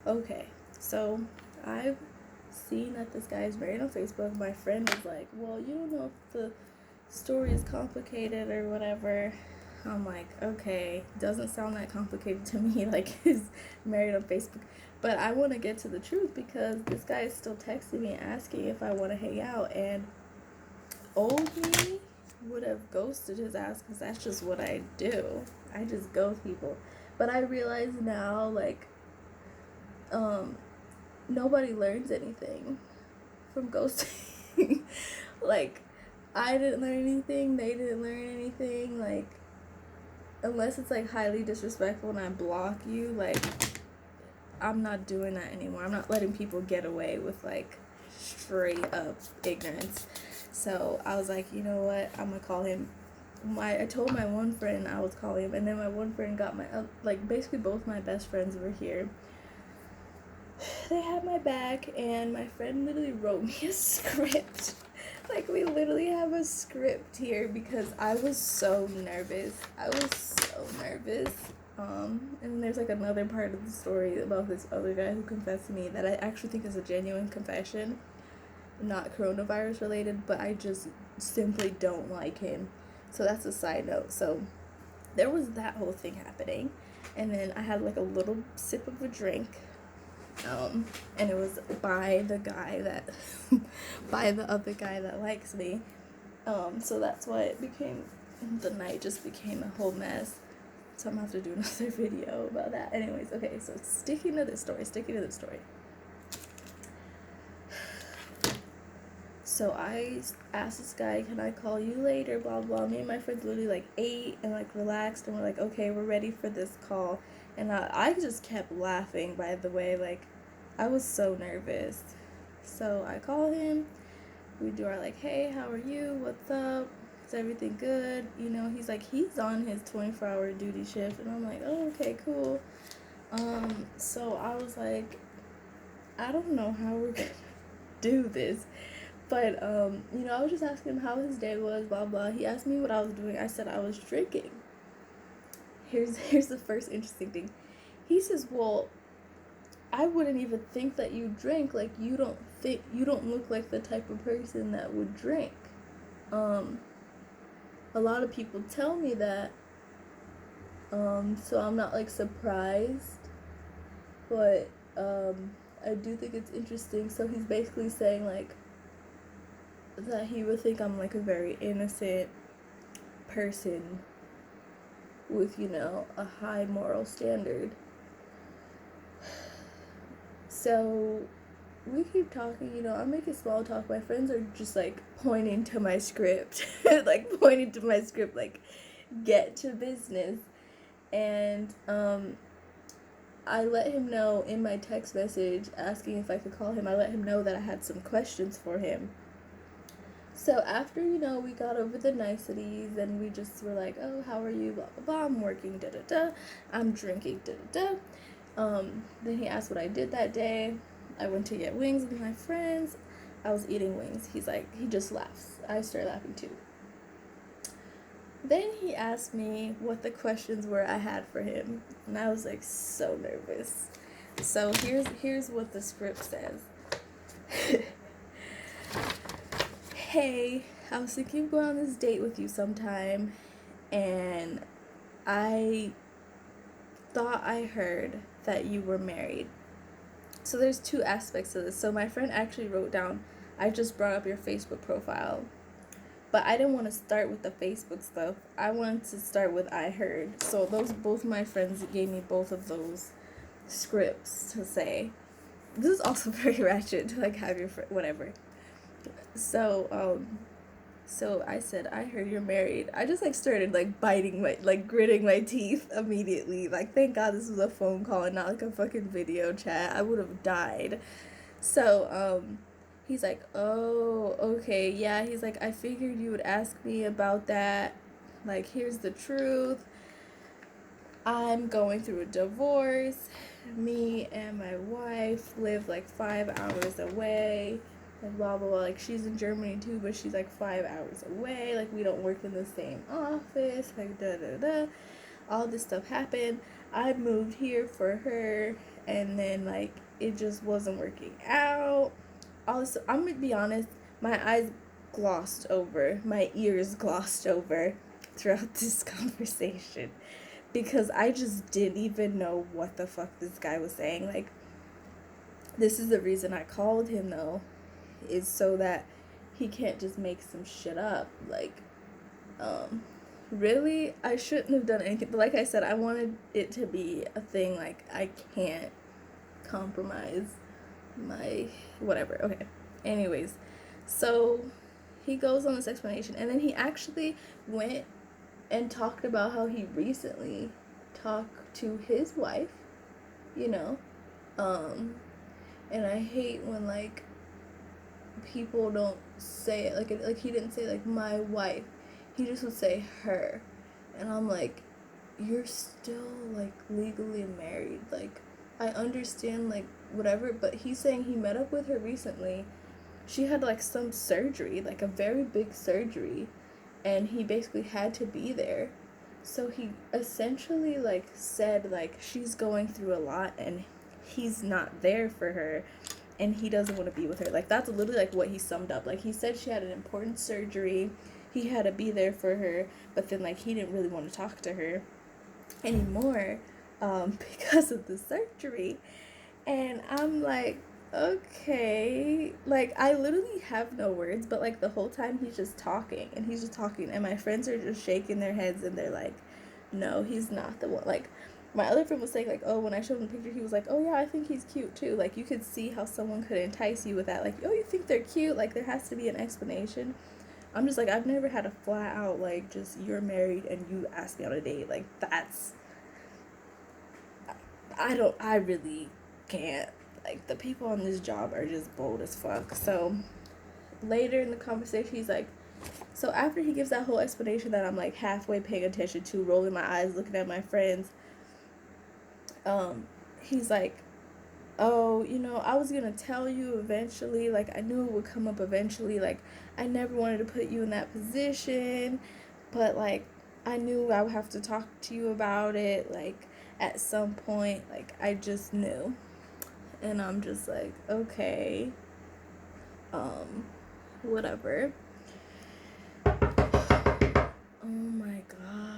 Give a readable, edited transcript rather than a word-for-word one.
Okay, so I've seen that this guy is married on Facebook. My friend was like, well, you don't know if the story is complicated or whatever. I'm like, okay, doesn't sound that complicated to me. Like, he's married on Facebook. But I want to get to the truth because this guy is still texting me asking if I want to hang out. And old me would have ghosted his ass because that's just what I do. I just ghost people. But I realize now, like, um, nobody learns anything from ghosting. Like, I didn't learn anything, they didn't learn anything. Like, unless it's like highly disrespectful and I block you, like, I'm not doing that anymore. I'm not letting people get away with like straight up ignorance. So I was like, you know what? I'm gonna call him. I told my one friend I was calling him, and then my one friend got my like basically both my best friends were here. They had my back, and my friend literally wrote me a script. Like, we literally have a script here because I was so nervous. I was so nervous. And there's like another part of the story about this other guy who confessed to me that I actually think is a genuine confession, not coronavirus related, but I just simply don't like him. So that's a side note. So there was that whole thing happening, and then I had like a little sip of a drink, and it was by the guy that by the other guy that likes me. So that's why it became, the night just became a whole mess. So I'm gonna have to do another video about that. Anyways, okay, so sticking to this story. So I asked this guy, can I call you later, blah, blah. Me and my friends literally like ate and like relaxed, and we're like, okay, we're ready for this call. And I just kept laughing, by the way, like, I was so nervous. So I call him, we do our like, hey, how are you, what's up, is everything good? You know, he's like, he's on his 24-hour duty shift, and I'm like, oh, okay, cool. So I was like, I don't know how we're gonna do this. But, you know, I was just asking him how his day was, blah, blah. He asked me what I was doing. I said I was drinking. Here's the first interesting thing. He says, well, I wouldn't even think that you drink. Like, you don't look like the type of person that would drink. A lot of people tell me that, so I'm not, like, surprised. But, I do think it's interesting. So he's basically saying, like, that he would think I'm like a very innocent person with, you know, a high moral standard. So we keep talking, you know, I'm making small talk. My friends are just like pointing to my script, like get to business. And I let him know in my text message asking if I could call him. I let him know that I had some questions for him. So after, you know, we got over the niceties and we just were like, oh, how are you, blah, blah, blah, I'm working, da-da-da, I'm drinking, da-da-da. Then he asked what I did that day. I went to get wings with my friends. I was eating wings. He's like, he just laughs. I started laughing too. Then he asked me what the questions were I had for him. And I was like so nervous. So here's what the script says. Hey, I was thinking of going on this date with you sometime, and I thought I heard that you were married. So there's two aspects to this. So my friend actually wrote down, I just brought up your Facebook profile, but I didn't want to start with the Facebook stuff. I wanted to start with I heard. So both my friends gave me both of those scripts to say. This is also very ratchet to like have your whatever. So so I said, I heard you're married. I just like started like gritting my teeth immediately. Like, thank God this was a phone call and not like a fucking video chat. I would have died. So he's like, oh, okay, yeah. He's like, I figured you would ask me about that. Like, here's the truth. I'm going through a divorce. Me and my wife live like 5 hours away. Like, blah, blah, blah. Like, she's in Germany too, but she's like 5 hours away. Like, we don't work in the same office. Like, da, da, da. All this stuff happened. I moved here for her, and then like it just wasn't working out. Also, I'm gonna be honest, my eyes glossed over, my ears glossed over throughout this conversation because I just didn't even know what the fuck this guy was saying. Like, this is the reason I called him though, is so that he can't just make some shit up. Like, really, I shouldn't have done anything. But like I said, I wanted it to be a thing. Like, I can't compromise my whatever. Okay. Anyways, so he goes on this explanation, and then he actually went and talked about how he recently talked to his wife, you know. And I hate when like people don't say it like he didn't say like my wife. He just would say her. And I'm like, you're still like legally married. Like, I understand like whatever, but he's saying he met up with her recently. She had like some surgery, like a very big surgery, and he basically had to be there. So he essentially like said like she's going through a lot and he's not there for her and he doesn't want to be with her. Like, that's literally like what he summed up. Like, he said she had an important surgery, he had to be there for her, but then like he didn't really want to talk to her anymore because of the surgery. And I'm like, okay, like I literally have no words, but like the whole time he's just talking and he's just talking, and my friends are just shaking their heads and they're like, no, he's not the one. Like, my other friend was saying like, oh, when I showed him the picture, he was like, oh yeah, I think he's cute too. Like, you could see how someone could entice you with that. Like, oh, you think they're cute? Like, there has to be an explanation. I'm just like, I've never had a flat out like just you're married and you asked me on a date. Like, that's, I really can't. Like, the people on this job are just bold as fuck. So later in the conversation, he's like, so after he gives that whole explanation that I'm like halfway paying attention to, rolling my eyes, looking at my friends, he's like, oh, you know, I was gonna tell you eventually, like, I knew it would come up eventually, like, I never wanted to put you in that position, but, like, I knew I would have to talk to you about it, like, at some point, like, I just knew, and I'm just like, okay, whatever. Oh my god.